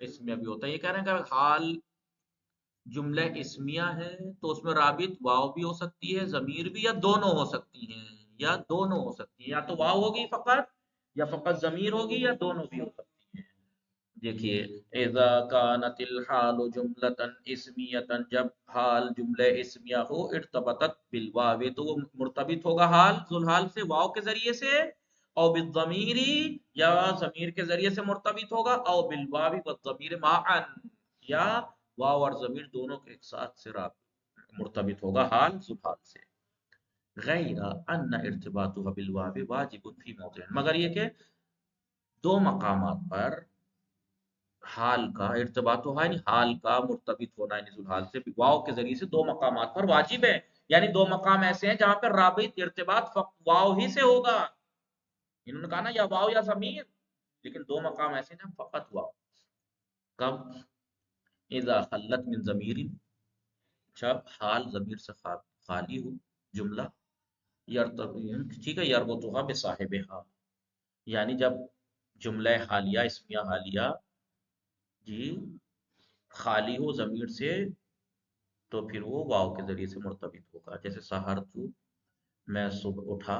اسمیہ بھی ہوتا ہے. یہ کہہ رہے ہیں کہ حال جملہ اسمیہ ہے تو اس میں رابط واو بھی ہو سکتی ہے ضمیر بھی، یا دونوں ہو سکتی ہیں، یا دونوں ہو سکتی ہیں، یا تو واو ہوگی فقط یا فقط ضمیر ہوگی، یا دونوں بھی ہو سکتی ہیں. دیکھیے اذا كانت الحال جملة اسمیہ، جب حال جملہ اسمیہ ہو ارتبطت بالواو، تو وہ مرتبط ہوگا حال ذوالحال سے واو کے ذریعے سے، او بالضمیر یا ضمیر کے ذریعے سے مرتبط ہوگا، او بالواو والضمیر معا، یا واو اور ضمیر دونوں کے ایک ساتھ سے مرتبط ہوگا حال ذوالحال سے. غیر ان ارتباطها بالواو واجب فی موضع، مگر یہ کہ دو مقامات پر حال کا ارتباط ہوا، یعنی حال کا مرتبط ہونا یعنی ذوالحال سے واو کے ذریعے سے دو مقامات پر واجب ہے. یعنی دو مقام ایسے ہیں جہاں پر رابط ارتباط واو ہی سے ہوگا. انہوں نے کہا نا یا واو یا ضمیر، لیکن دو مقام ایسے ہیں فقط واو. کب؟ اذا خلت من ضمیر، جب حال ضمیر سے خالی ہو جملہ، ٹھیک ہے، یربطها بصاحبها، یعنی جب جملہ حالیہ اسمیہ حالیہ جی خالی ہو ضمیر سے، تو پھر وہ واو کے ذریعے سے مرتبط ہوگا. جیسے سحرت، میں صبح اٹھا،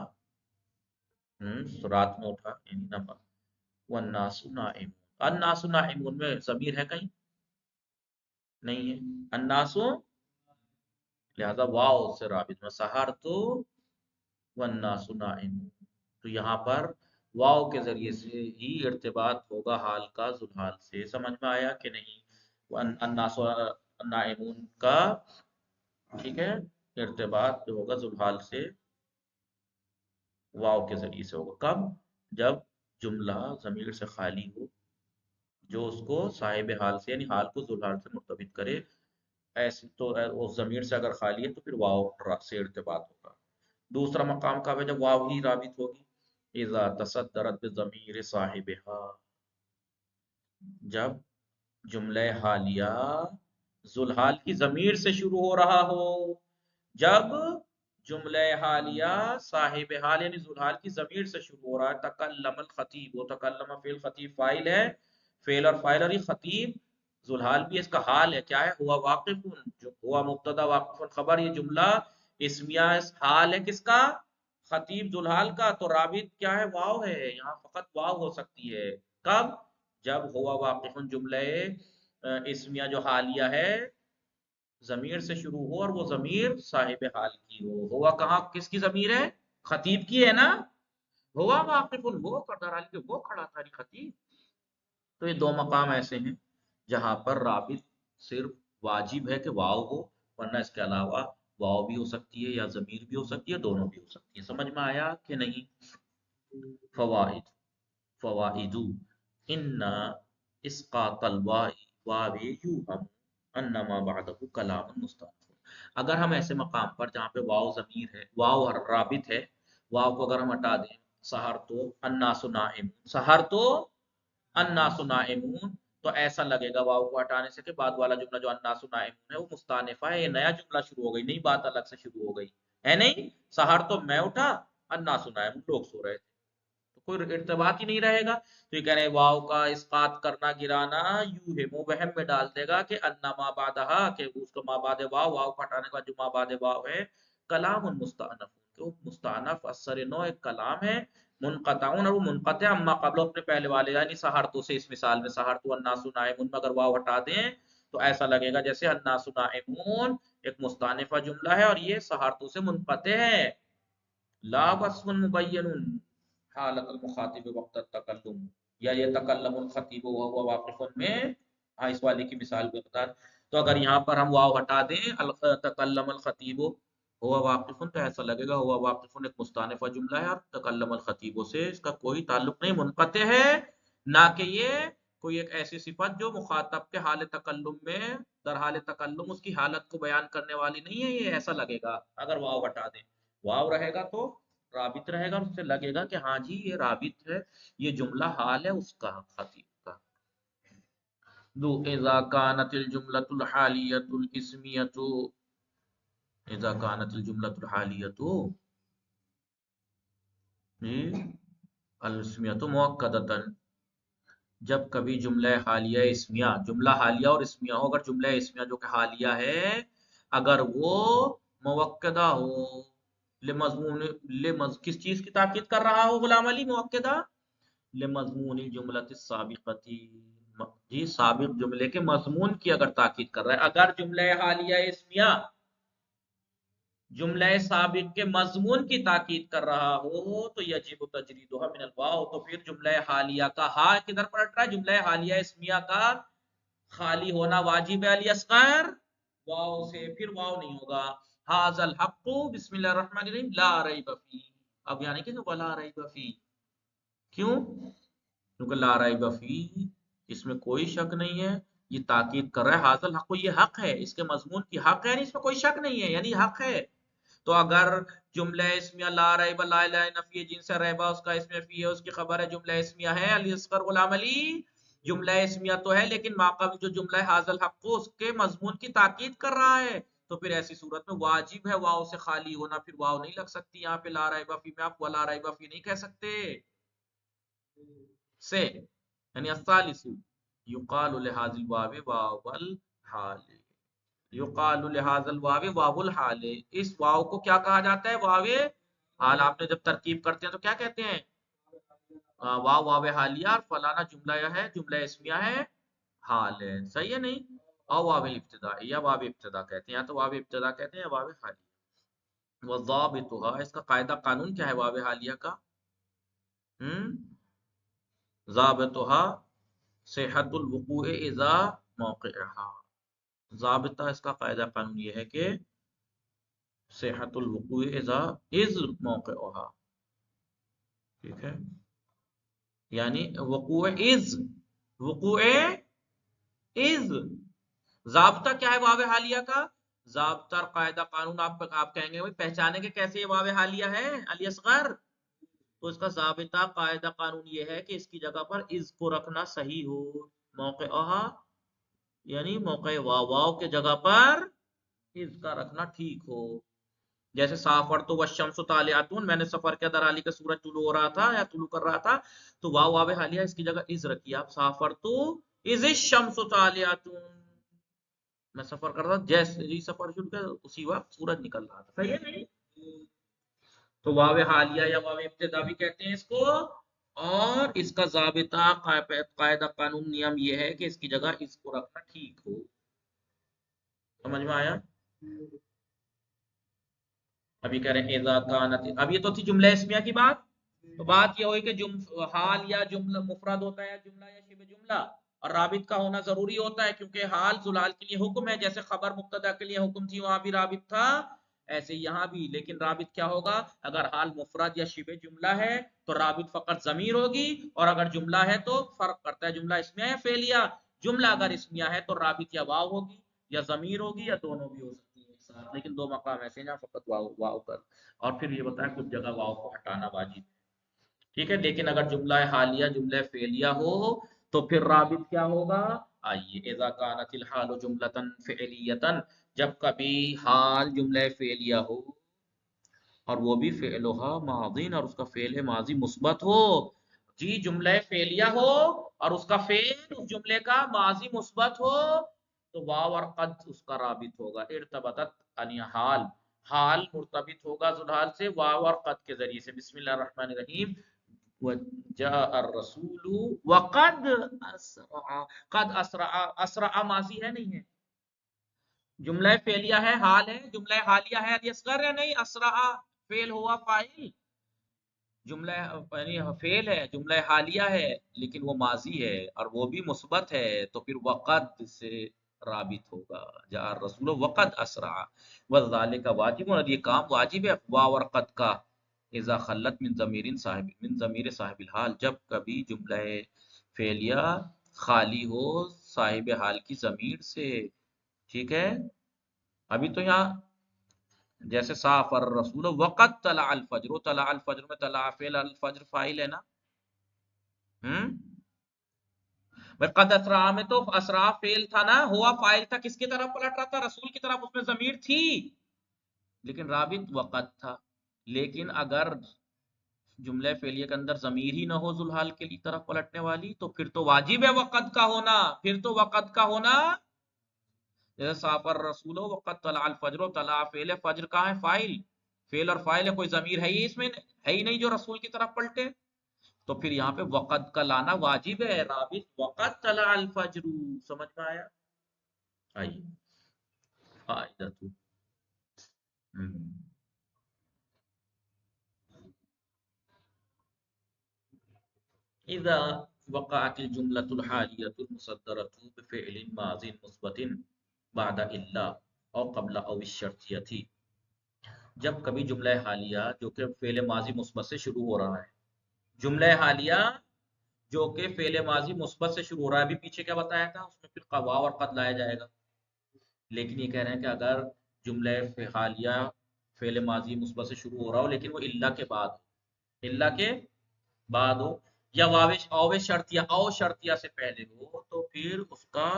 رات میں اٹھا یعنی نماز. والناس نائمون، الناس نائمون میں ضمیر ہے کہیں؟ نہیں ہے. الناس لہذا واو سے رابط میں سحرت والناس نائمون، تو یہاں پر واو کے ذریعے سے ہی ارتباط ہوگا حال کا ذوالحال سے. سمجھ میں آیا کہ نہیں؟ الناس نائمون کا ٹھیک ہے ارتباط جو ہوگا ذوالحال سے واو کے ذریعے سے ہوگا. کب؟ جب جملہ ضمیر سے خالی ہو جو اس کو صاحب حال سے یعنی حال کو ذوالحال سے مرتبط کرے. ایسے تو اس ضمیر سے اگر خالی ہے تو پھر واو سے ارتباط ہوگا. دوسرا مقام کا ہے جب واو ہی رابط ہوگی. اذا تصدرت بضمیر صاحبها، جب جملہ حالیہ ذوالحال کی ضمیر سے شروع ہو رہا ہو. جب جملہ حالیہ صاحب حال یعنی ذوالحال کی ضمیر سے شروع ہو رہا ہے. تکلم الخطیب، وہ تکلم فعل، خطیب فاعل ہے، فعل اور فاعل، اور یہ خطیب ذوالحال بھی اس کا حال ہے. کیا ہے؟ ہوا واقف، جو ہوا مبتدا واقف خبر، یہ جملہ اسمیہ حال ہے کس کا؟ خطیب ذوالحال کا. تو رابط کیا ہے؟ واو ہے. یہاں فقط واو ہو سکتی ہے. کب؟ جب ہوا واقف جملہ اسمیہ جو حالیہ ہے ضمیر سے شروع ہو اور وہ ضمیر صاحب حال کی ہو. ہوا کہاں کس کی ضمیر ہے؟ خطیب کی ہے نا. ہوا واقف، وہ کردار حال کے وہ کھڑا تھا خطیب. تو یہ دو مقام ایسے ہیں جہاں پر رابط صرف واجب ہے کہ واو ہو، ورنہ اس کے علاوہ واو بھی ہو سکتی ہے یا ضمیر بھی ہو سکتی ہے، دونوں بھی ہو سکتی ہے. سمجھ میں آیا کہ نہیں؟ فوائد، فوائد ان اسقاط الواو یوہم انما بعده کلام مستأنف. اگر ہم ایسے مقام پر جہاں پہ واو ضمیر ہے، واو اور رابط ہے، واو کو اگر ہم ہٹا دیں، سحر تو الناس نائمون، سحر تو الناس نائمون، تو ایسا لگے گا واو کو ہٹانے سے کہ بعد والا جملہ جو الناس نائمون ہے وہ مستانفہ ہے، یہ نیا جملہ شروع ہو گئی، نئی بات الگ سے شروع ہو گئی ہے. نہیں، سحر تو میں اٹھا، الناس نائمون لوگ سو رہے تھے، تو کوئی ارتباط ہی نہیں رہے گا. تو یہ کہہ رہے ہیں واو کا اسقاط کرنا، گرانا، یوں ہے وہم میں ڈال دے گا کہ ان ما بعدہا، کہ اس کو ما بعد واو، واو کو ہٹانے کا جو ما بعد واو ہے، کلام مستأنف، تو مستأنف اثر نو ایک کلام ہے، منقطعون، اور وہ منقطع اما قبل اپنے پہلے والے، یعنی سحرتو سے اس مثال میں سحرتو الناس نائمون میں اگر واو ہٹا دیں تو ایسا لگے گا جیسے الناس نائمون ایک مستانفہ جملہ ہے اور یہ سحرتو سے منقطع ہے. لا وصف مبین حالت المخاطب وقت التکلم، یا یہ تکلم الخطیب وهو واقف میں، اس والی کی مثال کو بتا. تو اگر یہاں پر ہم واو ہٹا دیں، تکلم الخطیب ہوا واقف، تو ایسا لگے گا ہوا واقف ایک مستانفہ جملہ ہے اور تکلم الخطیب سے اس کا کوئی تعلق نہیں، منقطع ہے. نہ کہ یہ کوئی ایک ایسی صفت جو مخاطب کے حال تکلم میں، در حال تکلم اس کی حالت کو بیان کرنے والی نہیں ہے، یہ ایسا لگے گا اگر واو ہٹا دیں. واو رہے گا تو رابط رہے گا، اس سے لگے گا کہ ہاں جی یہ رابط ہے، یہ جملہ حال ہے اس کا، خطیب کا. دو اذا كانت الجملة الحالية الاسمية، اذا كانت الجملة الحالية الاسمية مؤكدة، جب کبھی جملہ حالیہ اسمیہ، جملہ حالیہ اور اسمیہ ہو، اگر جملہ اسمیہ جو کہ حالیہ ہے اگر وہ موقدہ ہو، لمضمون کس چیز کی تاکید کر رہا ہو غلام علی موقدہ؟ لمضمون الجملۃ السابقتی، جی سابق جملے کے مضمون کی اگر تاکید کر رہا ہے، اگر جملہ حالیہ اسمیہ جملہ سابق کے مضمون کی تاکید کر رہا ہو تو یجب تجریدها من الواو، تو پھر جملہ حالیہ کا ہا کدھر پلٹ رہا ہے؟ جملہ حالیہ اسمیہ کا خالی ہونا واجب ہے علی اصغر واو سے، پھر واو نہیں ہوگا. ھذا الحق بسم اللہ الرحمن الرحیم لا ریب فی، اب یعنی کہ ولا ریب فی، کیوں؟ کیونکہ لا ریب فی اس میں کوئی شک نہیں ہے، یہ تاکید کر رہا ہے ھذا الحق، یہ حق ہے، اس کے مضمون کی حق ہے، یعنی اس میں کوئی شک نہیں ہے، یعنی حق ہے. تو اگر جملہ اسمیہ لا ریب، لا الہ نفی جن سے ریبا اس کا اسم فی ہے، اس کی خبر ہے جملہ اسمیہ ہے علی اصغر غلام علی، جملہ اسمیہ تو ہے لیکن ماقبل جو جملہ حاضر الحق کو اس کے مضمون کی تاکید کر رہا ہے، تو پھر ایسی صورت میں واجب ہے واو سے خالی ہونا، پھر واو نہیں لگ سکتی یہاں پہ لا ریب فی میں، آپ ولا ریب فی نہیں کہہ سکتے سے. یعنی الثالث یقال لهذا الواو واو الحال، یقال لهذا الواو واو الحال، اس واو کو کیا کہا جاتا ہے؟ واو حال. آپ نے جب ترکیب کرتے ہیں تو کیا کہتے ہیں؟ واو واو حالیہ، اور فلانا جملہ ہے جملہ اسمیہ ہے حال ہے، صحیح ہے نہیں؟ او واو ابتدا یا واو ابتدا کہتے ہیں، یا تو واو ابتدا کہتے ہیں یا واو حالیہ. وضابطها، اس کا قاعدہ قانون کیا ہے واو حالیہ کا؟ ضابطها صحت الوقوع اذا موقعها، ضابطہ اس کا قاعدہ قانون یہ ہے کہ صحت الوقوع اذا از موقعها، ٹھیک ہے، یعنی وقوع از، وقوع از. ضابطہ کیا ہے واو حالیہ کا؟ ضابطہ اور قاعدہ قانون آپ کہیں گے پہچانے کے کیسے یہ واو حالیہ ہے علی اصغر؟ تو اس کا ضابطہ قاعدہ قانون یہ ہے کہ اس کی جگہ پر از کو رکھنا صحیح ہو، موقعها یعنی موقع واو، واو کے جگہ پر از کا رکھنا ٹھیک ہو. جیسے سافرت والشمس طالعۃ، میں نے سفر کیا در حالی کہ سورج طلوع ہو رہا تھا یا طلوع کر رہا تھا، تو واو واو حالیہ اس کی جگہ از رکھیے آپ، سافرت اذ الشمس طالعۃ، میں سفر کر رہا تھا جیسے ہی سفر شروع کیا اسی وقت سورج نکل رہا تھا، صحیح ہے نہیں؟ تو واو حالیہ یا واو ابتدا بھی کہتے ہیں اس کو، اور اس کا ضابطہ قاعدہ قانون نیم یہ ہے کہ اس کی جگہ اس کو رکھنا ٹھیک ہو. سمجھ میں آیا؟ ابھی کہہ رہے ہیں اذا کانت، اب یہ تو تھی جملہ اسمیہ کی بات، تو بات یہ ہوئی کہ حال یا جملہ مفرد ہوتا ہے جملہ یا شبہ جملہ، اور رابط کا ہونا ضروری ہوتا ہے کیونکہ حال ذوالحال کے لیے حکم ہے، جیسے خبر مبتدا کے لیے حکم تھی وہاں بھی رابط تھا، ایسے یہاں بھی. لیکن رابط کیا ہوگا؟ اگر حال مفرد یا شبہ جملہ ہے تو رابط فقط ضمیر ہوگی، اور اگر جملہ ہے تو فرق کرتا ہے جملہ اسمیہ یا فعلیہ. جملہ اگر اسمیہ ہے تو رابط یا واو ہوگی یا ضمیر ہوگی یا دونوں بھی ہو سکتی ہے ایک ساتھ، لیکن دو مقام ایسے ہیں جہاں فقط واو واو کر، اور پھر یہ بتایا کچھ جگہ واو کو ہٹانا واجب، ٹھیک ہے. لیکن اگر جملہ حالیہ جملہ فعلیہ ہو تو پھر رابط کیا ہوگا؟ آئیے، اذا کانت الحال جملۃ فعلیۃ، جب کبھی حال جملہ فعلیہ ہو اور وہ بھی فعلھا ماضین، اور اس کا فعل ماضی مثبت ہو، جی جملہ فعلیہ ہو اور اس کا فعل اس جملے کا ماضی مثبت ہو، تو واو اور قد اس کا رابط ہوگا. ارتبطت یعنی حال، حال مرتبط ہوگا ذوالحال سے واو اور قد کے ذریعے سے. بسم اللہ الرحمن الرحیم وجاء الرسول وقد اسرع، قد اسرع، اسرع ماضی ہے نہیں ہے، جملہ فعلیہ ہے حال ہے، جملہ حالیہ ہے علی اصغر یا نہیں؟ اسرع فعل ہوا فاعل، جملہ یعنی فعل ہے، جملہ حالیہ ہے لیکن وہ ماضی ہے اور وہ بھی مثبت ہے، تو پھر وقد سے رابط ہوگا. جاء الرسول وقد اسرع وذالک واجب، اور یہ کام واجب ہے واو اور قد کا، اذا خلت من ضمیر صاحب، من ضمیر صاحب الحال، جب کبھی جملہ فعلیہ خالی ہو صاحب حال کی ضمیر سے، ٹھیک ہے. ابھی تو یہاں جیسے سافر الرسول وقد طلع الفجر، طلع الفجر میں طلع فعل، الفجر فاعل ہے نا. قد اسرع میں تو اسرع فعل تھا نا، ہوا فاعل تھا، کس کی طرف پلٹ رہا تھا؟ رسول کی طرف، اس میں ضمیر تھی لیکن رابط وقت تھا. لیکن اگر جملہ فعلیہ کے اندر ضمیر ہی نہ ہو ذوالحال کے لیے طرف پلٹنے والی، تو پھر تو واجب ہے وقت کا ہونا، پھر تو وقت کا ہونا. جیسے سافر رسول وقت طلع الفجر، طلع فعل ہے، فجر کہاں ہے؟ فاعل. فعل اور فاعل ہے، کوئی ضمیر ہے ہی اس میں ہے ہی نہیں جو رسول کی طرف پلٹے. تو پھر یہاں پہ وقت کا لانا واجب ہے. رابط وقت طلع الفجر. سمجھ میں آیا؟ آئیے فائدہ تو اذا وقعت الجملة الحالية المصدرة بفعل ماض مثبت بعد الا او قبل او الشرطیہ، جب کبھی جملہ حالیہ جو کہ فعل ماضی مثبت سے شروع ہو رہا ہے، جملہ حالیہ جو کہ فعل ماضی مثبت سے شروع ہو رہا ہے، ابھی پیچھے کیا بتایا تھا، اس میں پھر واو اور قد لایا جائے گا. لیکن یہ کہہ رہے ہیں کہ اگر جملہ حالیہ فعل ماضی مثبت سے شروع ہو رہا ہو لیکن وہ الا کے بعد ہو، الا کے بعد ہو، یا واوش او شرطیہ او شرطیہ سے پہلے ہو، تو پھر اس کا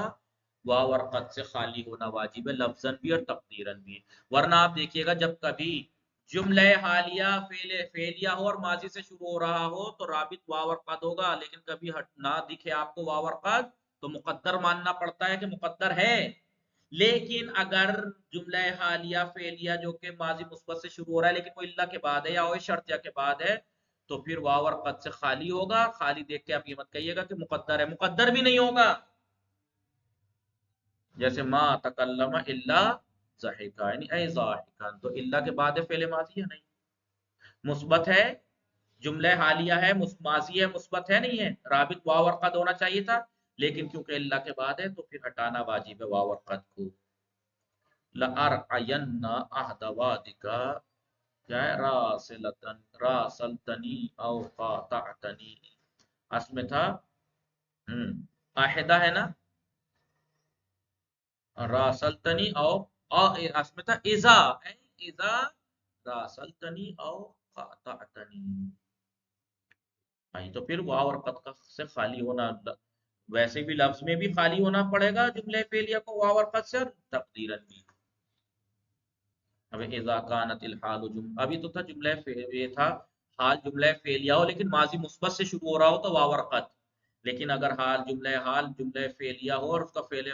واو اور قد سے خالی ہونا واجب ہے، لفظاً بھی اور تقدیراً بھی. ورنہ آپ دیکھیے گا جب کبھی جملہ حالیہ فعلیہ ہو اور ماضی سے شروع ہو رہا ہو تو رابط واو اور قد ہوگا، لیکن کبھی نہ دکھے آپ کو واو اور قد تو مقدر ماننا پڑتا ہے کہ مقدر ہے. لیکن اگر جملہ حالیہ فعلیہ جو کہ ماضی مثبت سے شروع ہو رہا ہے لیکن وہ اللہ کے بعد ہے یا وہ شرطیہ کے بعد ہے، تو پھر واو اور قد سے خالی ہوگا. خالی دیکھ کے آپ یہ مت کہیے گا کہ مقدر ہے، مقدر بھی نہیں ہوگا. جیسے ما تکلم الا ضحکا، یعنی اے ضاحکا، تو اللہ کے بعد ہے فعل ماضی ہے؟ نہیں. مثبت ہے، جملہ حالیہ ہے، ماضی ہے، مثبت ہے نہیں ہے، رابط واو اور قد ہونا چاہیے تھا، لیکن کیونکہ اللہ کے بعد ہے تو پھر ہٹانا واجب ہے واو اور قد کو. لَأَرْعَيَنَّ أَحْدَ وَادِكَ، کیا ہے؟ راسلتنی او قاطعتنی. اس میں تھا آہدہ ہے نا، راسلتنی او اس میں تھا اذا، اذا راسلتنی او قاطعتنی. تو پھر واو اور قد سے خالی ہونا، ویسے بھی لفظ میں بھی خالی ہونا پڑے گا جملہ فعلیہ کو واو اور قد سے، اور تقدیراً بھی. اب اذا كانت الحال ابھی تو تھا جملہ یہ تھا حال جملہ فعلیہ ہو لیکن ماضی مثبت سے شروع ہو رہا ہو تو واو اور قد. لیکن اگر حال جملہ فعلیہ ہو اور اس کا فعل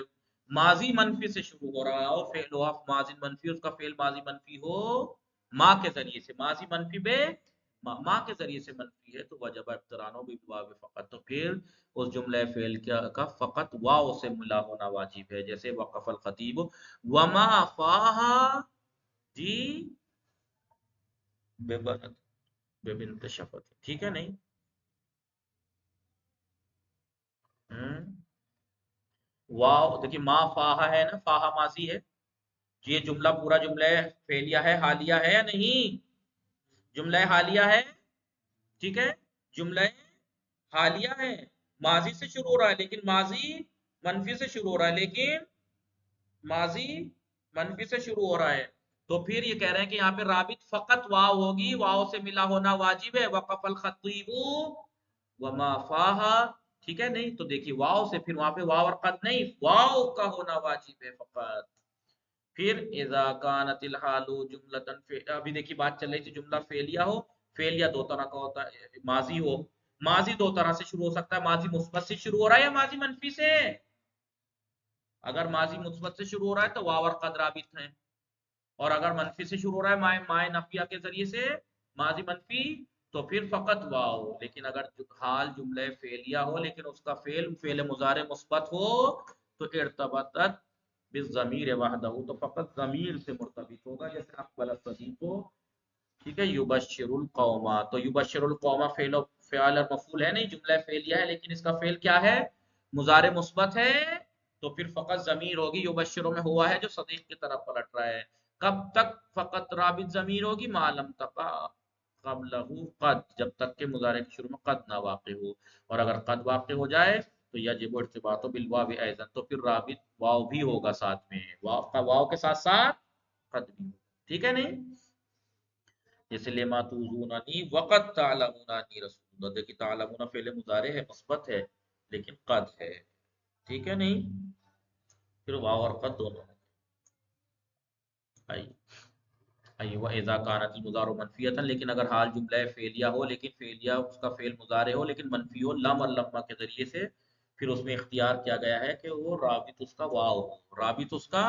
ماضی منفی سے شروع ہو رہا ہو، فعل ہو ماضی منفی، اس کا فعل ماضی منفی ہو ماں کے ذریعے سے، ماضی منفی بے ماں کے ذریعے سے منفی ہے، تو وجب اقترانو بالواو فقط، تو پھر اس جملہ فعل کا فقط واو سے ملا ہونا واجب ہے. جیسے وقف الخطیب وما فاہا، جی بے بنت شفت، ٹھیک ہے نہیں. واو دیکھیے ما فاہا ہے نا، فاہا ماضی ہے، یہ جملہ پورا جملہ فعلیہ ہے، حالیہ ہے یا نہیں؟ جملہ حالیہ ہے، ٹھیک ہے، جملہ حالیہ ہے، ماضی سے شروع ہو رہا ہے لیکن ماضی منفی سے شروع ہو رہا ہے، لیکن ماضی منفی سے شروع ہو رہا ہے. تو پھر یہ کہہ رہے ہیں کہ یہاں پہ رابط فقط واو ہوگی، واو سے ملا ہونا واجب ہے. وقف الخطیب وما فاہا، ٹھیک ہے نہیں. تو دیکھیے واو سے پھر وہاں پہ واو اور قد نہیں، واو کا ہونا واجب ہے فقط. پھر اذا كانت الحال جملۃ، ابھی دیکھیے بات چل رہی تھی جملہ فعلیہ ہو، فعلیہ دو طرح کا ہوتا ہے، ماضی ہو، ماضی دو طرح سے شروع ہو سکتا ہے، ماضی مثبت سے شروع ہو رہا ہے یا ماضی منفی سے. اگر ماضی مثبت سے شروع ہو رہا ہے تو واو اور قد رابط ہیں، اور اگر منفی سے شروع ہو رہا ہے مائے نفیہ کے ذریعے سے، ماضی منفی، تو پھر فقط واو. لیکن اگر حال جملہ فعلیہ ہو لیکن اس کا فعل مضارع مثبت ہو تو ارتبطت بالضمیر وحدہ، تو فقط ضمیر سے مرتبط ہوگا. جیسے اقبل الصدیق کو، ٹھیک ہے، یبشر القوم، تو یبشر القوم فعل اور مفعول ہے نہیں، جملہ فعلیہ ہے لیکن اس کا فعل کیا ہے؟ مضارع مثبت ہے، تو پھر فقط ضمیر ہوگی. یبشروں میں ہوا ہے جو صدیق کی طرف پلٹ رہا ہے. کب تک فقط رابط ضمیر ہوگی؟ معلوم تقا قبلہ قد، جب تک کہ مضارع کے شروع میں قد نہ واقع ہو. اور اگر قد واقع ہو جائے تو یجب ارتباط بالواو ایضا، تو پھر رابط واو بھی ہوگا ساتھ میں، واو کے ساتھ ساتھ قد بھی ہوگا. ٹھیک ہے نہیں. جیسے لما توزوننی وقد تعلمون انی رسول اللہ، دیکھیں تعلمون فعل مضارع ہے، مثبت ہے، لیکن قد ہے. ٹھیک ہے نہیں. پھر واو اور قد دونوں. آئیے ایوہ اذا کانت المضارع منفیتا، لیکن اگر حال جملہ فعلیہ ہو، لیکن فعلیہ اس کا فعل مضارع ہو لیکن منفی ہو، لم اور لما کے ذریعے سے، پھر اس میں اختیار کیا گیا ہے کہ وہ رابط اس کا واو ہو، رابط اس کا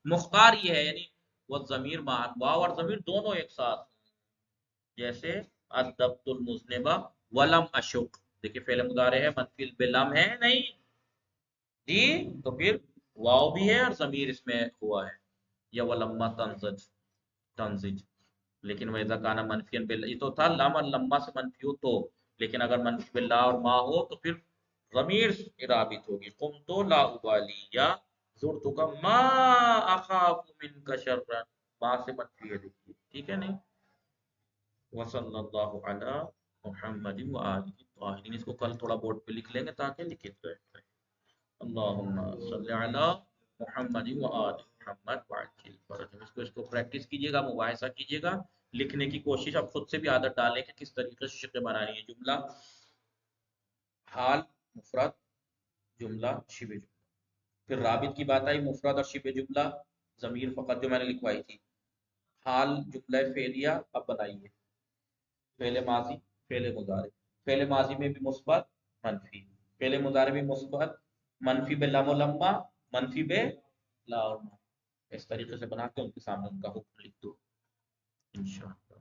مختار یہ ہے، یعنی وہ ضمیر مان واو اور ضمیر دونوں ایک ساتھ ہوں۔ جیسے ادبت المذنبہ ولم اشق، دیکھیے فعل مضارع ہے، منفی بلم ہے نہیں جی، تو پھر واو بھی ہے اور ضمیر اس میں ہوا ہے، یا ولما تنزج تنزج، لیکن وہ اذا کانا منفی باللہ، یہ تو تھا لام اور لما سے منفی ہو تو، لیکن اگر منفی باللہ اور ما ہو تو پھر ضمیر رابط ہوگی، قم تو لا ابالی، یا زرتو کا ما اخاف من کا شر، ما سے منفی ہے دیکھیے، ٹھیک ہے نہیں؟ وصلی اللہ علی محمد و آلہ الطاہرین، اس کو کل تھوڑا بورڈ پہ لکھ لیں گے تاکہ لکھت رہے، اللہم صلی علی محمد و آل محمد وعجل فرجہم، اس کو پریکٹس کیجئے گا، مباحثہ کیجئے گا، لکھنے کی کوشش، اب خود سے بھی عادت ڈالیں کہ کس طریقے سے شکل بنانی ہے، جملہ حال، مفرد، جملہ شبہ جملہ، پھر رابط کی بات آئی، مفرد اور شبہ جملہ، ضمیر فقط جو میں نے لکھوائی تھی، حال جملہ فعلیہ، اب بنائیے فعل ماضی، فعل مضارع، فعل ماضی میں بھی مثبت منفی، فعل مضارع بھی مثبت منفی بے لام و لما، منفی بے لا اور ما، اس طریقے سے بنا کے ان کے سامنے ان کا حکم لکھ دو انشاءاللہ۔